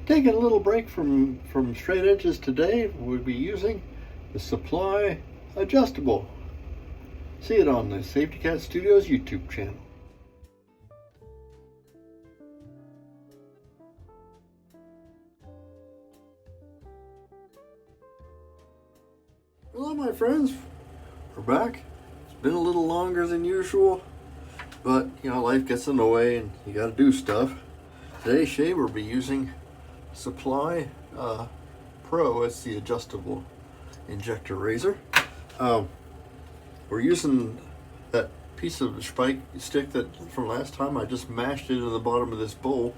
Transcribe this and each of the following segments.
Taking a little break from straight edges today, we'll be using the Supply Adjustable. See it on the Safety Cat Studios YouTube channel. Hello my friends, we're back. It's been a little longer than usual, but you know, life gets in the way and you gotta do stuff. Today's shave we'll be using Supply Pro. It's the adjustable injector razor. We're using that piece of Speick stick that from last time. I just mashed it into the bottom of this bowl,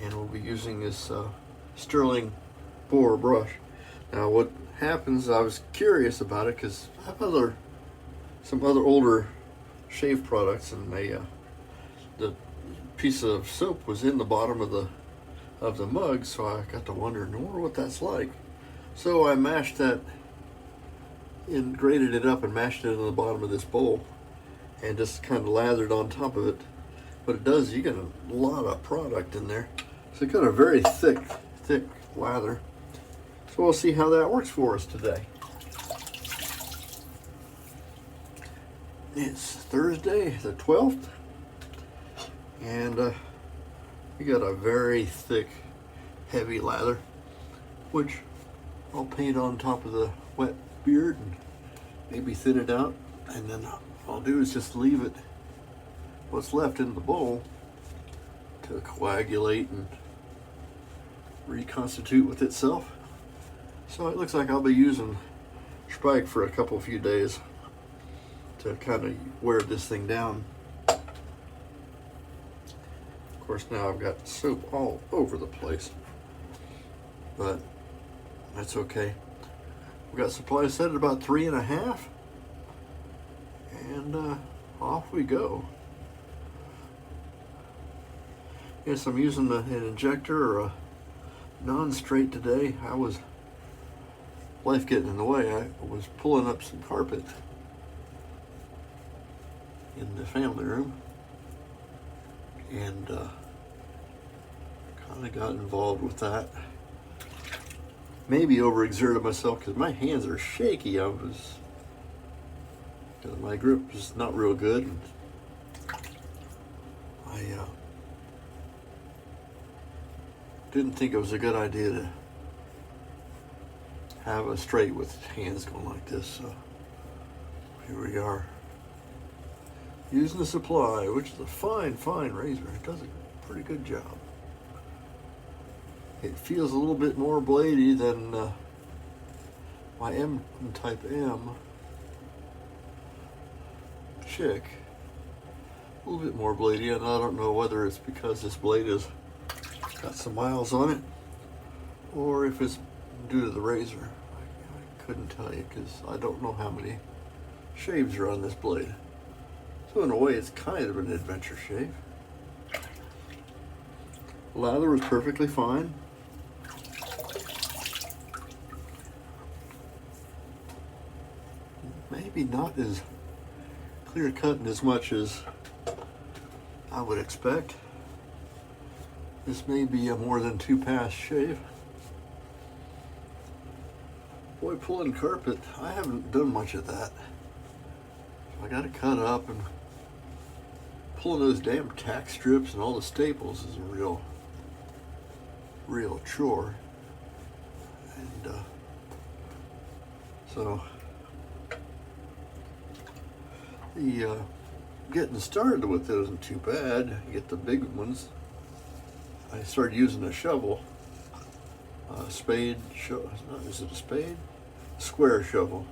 and we'll be using this sterling bore brush. Now what happens, I was curious about it because I have some other older shave products, and the piece of soap was in the bottom of the mug, so I got to wonder what that's like. So I mashed that and grated it up and mashed it in the bottom of this bowl and just kind of lathered on top of it. What it does, you get a lot of product in there. So it got a very thick lather. So we'll see how that works for us today. It's Thursday the 12th, and we got a very thick, heavy lather, which I'll paint on top of the wet beard and maybe thin it out, and then all I'll do is just leave it, what's left in the bowl, to coagulate and reconstitute with itself. So it looks like I'll be using Speick for a few days to kind of wear this thing down. Of course, now I've got soap all over the place, but that's okay. We got Supply set at about 3.5, and off we go. Yes, I'm using an injector or a non-straight today. Life getting in the way. I was pulling up some carpet in the family room, and kind of got involved with that. Maybe overexerted myself because my hands are shaky. My grip is not real good. And I didn't think it was a good idea to have a straight with hands going like this. So here we are, using the Supply, which is a fine razor. It does a pretty good job. It feels a little bit more bladey than my type M chick. A little bit more bladey, and I don't know whether it's because this blade has got some miles on it or if it's due to the razor. I couldn't tell you because I don't know how many shaves are on this blade. So in a way, it's kind of an adventure shave. Lather was perfectly fine. Maybe not as clear cut and as much as I would expect. This may be a more than 2-pass shave. Boy, pulling carpet, I haven't done much of that. So I got to cut up, and pulling those damn tack strips and all the staples is a real chore. And so the getting started with it isn't too bad. You get the big ones. I started using a shovel, spade. Is it a spade? A square shovel,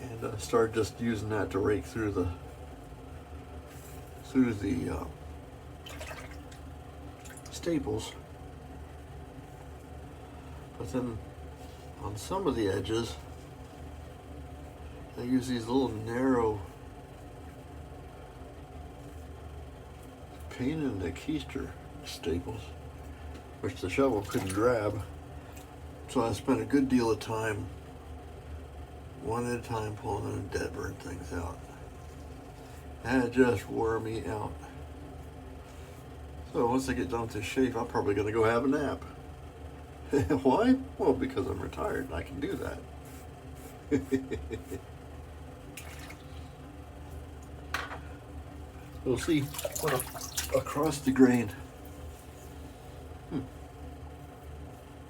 and I started just using that to rake through the staples. But then on some of the edges, I use these little narrow pain in the keister staples, which the shovel couldn't grab. So I spent a good deal of time, one at a time, pulling them dead bird things out. That just wore me out. So once I get done with this shave, I'm probably going to go have a nap. Why? Well, because I'm retired and I can do that. We'll see what across the grain.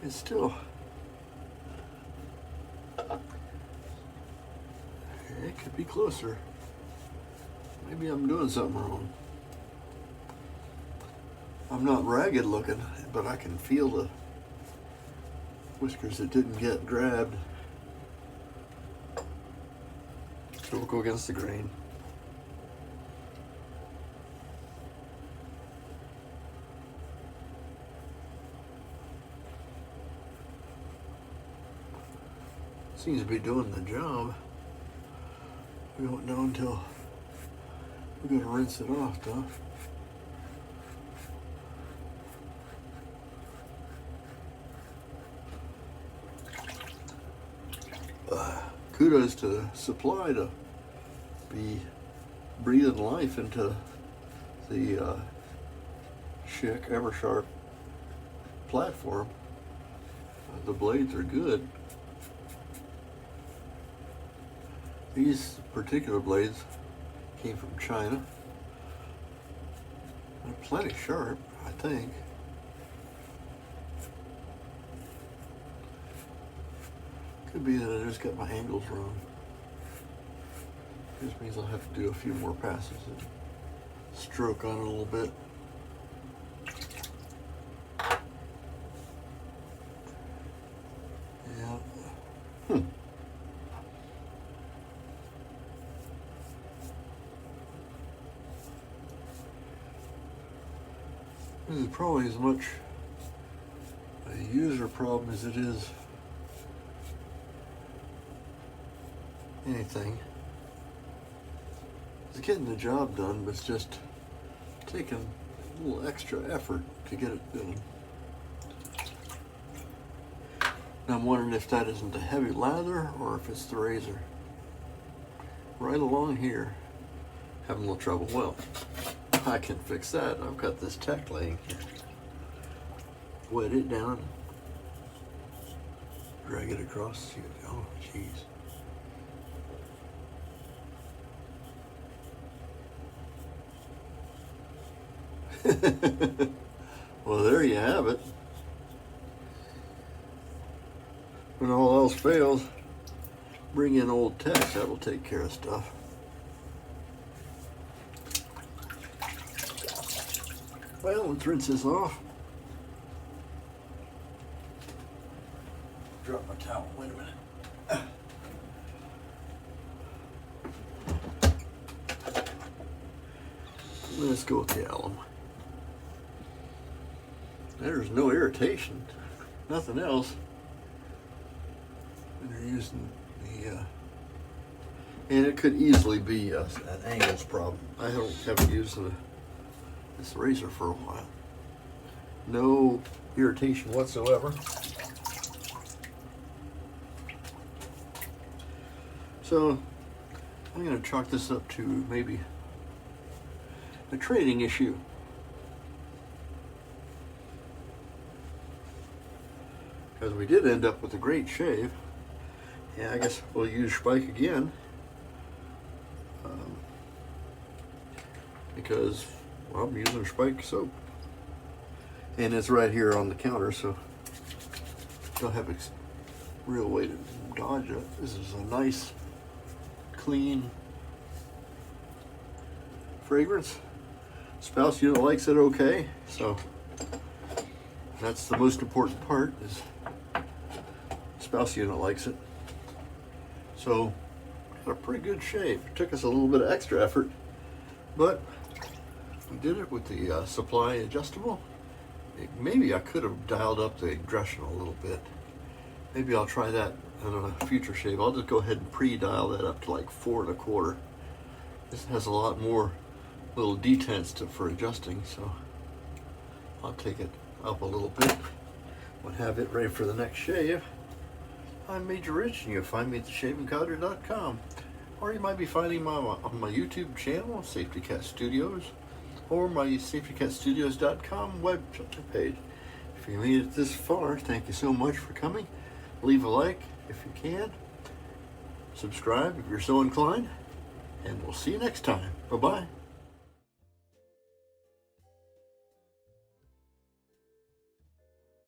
It's still. It could be closer. Maybe I'm doing something wrong. I'm not ragged looking, but I can feel the whiskers that didn't get grabbed. So we'll go against the grain. Seems to be doing the job. We won't know until we're gonna rinse it off, though. Kudos to Supply to be breathing life into the Speick Eversharp platform. The blades are good. These particular blades came from China. They're plenty sharp, I think. Could be that I just got my angles wrong. This means I'll have to do a few more passes and stroke on it a little bit. Yeah. This is probably as much a user problem as it is anything. It's getting the job done, but it's just taking a little extra effort to get it done. And I'm wondering if that isn't the heavy lather or if it's the razor. Right along here, having a little trouble. Well, I can fix that. I've got this tack laying here. Wet it down, drag it across. Oh, jeez. Well, there you have it. When all else fails, bring in old tech. That'll take care of stuff. Well, let's rinse this off. Drop my towel. Wait a minute. Let's go with the alum. There's no irritation, nothing else. When you're using the, and it could easily be an angles problem. I haven't used this razor for a while. No irritation whatsoever. So I'm going to chalk this up to maybe a training issue. Because we did end up with a great shave. Yeah, I guess we'll use Speick again. Because, well, I'm using Speick soap. And it's right here on the counter, so don't have a real way to dodge it. This is a nice, clean fragrance. Spouse unit likes it okay, so that's the most important part, is spouse unit likes it. So got a pretty good shave. It took us a little bit of extra effort, but we did it with the Supply adjustable. Maybe I could have dialed up the aggression a little bit. Maybe I'll try that on a future shave. I'll just go ahead and pre-dial that up to like 4 1/4. This has a lot more little detents for adjusting, so I'll take it up a little bit. We'll have it ready for the next shave. I'm Major Rich, and you'll find me at theshavingcodger.com, or you might be finding me on my YouTube channel, Safety Cat Studios, or my safetycatstudios.com web page. If you made it this far, thank you so much for coming. Leave a like if you can. Subscribe if you're so inclined. And we'll see you next time. Bye-bye.